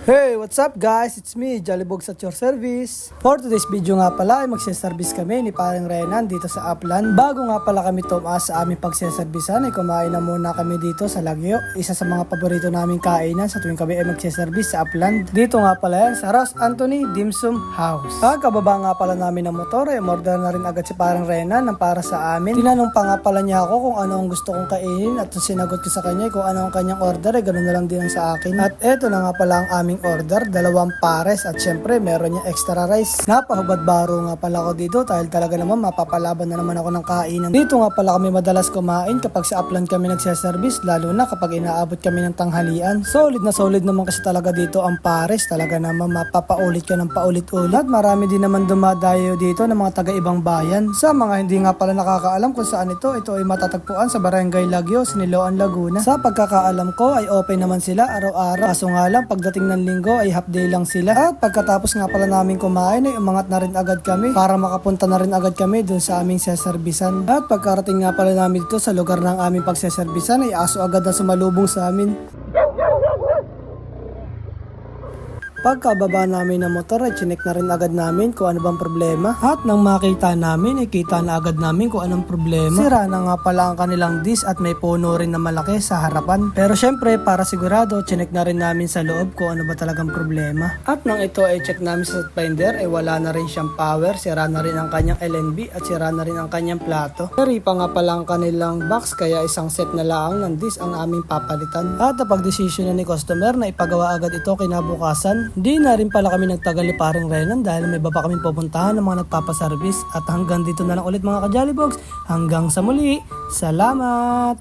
Hey, what's up guys? It's me, Jollybogs at your service. For today's video nga pala ay magsiservice kami ni Paring Renan dito sa Upland. Bago nga pala kami tumaas sa aming pagsiservicean ay kumain na muna kami dito sa Lagyo. Isa sa mga paborito naming kainan sa tuwing kami ay magsiservice sa Upland. Dito nga pala yan sa Ross Anthony Dim Sum House. Kababa nga pala namin ng motor ay umorder na rin agad si Paring Renan ng para sa amin. Tinanong pa nga pala niya ako kung ano ang gusto kong kainin at sinagot ko sa kanya kung ano ang kanyang order ay ganoon na lang din ang sa akin. At eto na nga pala ang aming order, 2 pares at syempre meron niya extra rice. Napahubad baro nga pala ako dito dahil talaga naman mapapalaban na naman ako ng kainan. Dito nga pala kami madalas kumain kapag sa Upland kami nagsiservice, lalo na kapag inaabot kami ng tanghalian. Solid na solid naman kasi talaga dito ang pares, talaga naman mapapaulit ka ng paulit-ulit. At marami din naman dumadayo dito ng mga taga-ibang bayan. Sa mga hindi nga pala nakakaalam kung saan ito ay matatagpuan sa Barangay Lagyo, Siniloan, Laguna. Sa pagkakaalam ko ay open naman sila araw-araw. Kaso nga lang pagdating ng linggo ay half day lang sila. At pagkatapos nga pala namin kumain ay umangat na rin agad kami para makapunta na rin agad kami dun sa aming seservisan. At pagkarating nga pala namin dito sa lugar ng aming pagseservisan ay aso agad na sumalubong sa amin. Pagkababa namin ng motor ay chinek na rin agad namin kung ano bang problema. At nang makita namin ay kita na agad namin kung anong problema. Sira na nga pala ang kanilang disc at may puno rin na malaki sa harapan. Pero syempre para sigurado chinek na rin namin sa loob kung ano ba talagang problema. At nang ito ay check namin sa finder ay wala na rin siyang power. Sira na rin ang kanyang LNB at sira na rin ang kanyang plato. Sari pa nga pala ang kanilang box kaya isang set na lang ng disc ang aming papalitan. At napag-desisyon na ni customer na ipagawa agad ito kinabukasan. Di na rin pala kami nagtagal ni Paring Renan dahil may baba kaming pupuntahan ng mga nagpapaservice. At hanggang dito na lang ulit mga ka-Jollybogs. Hanggang sa muli. Salamat!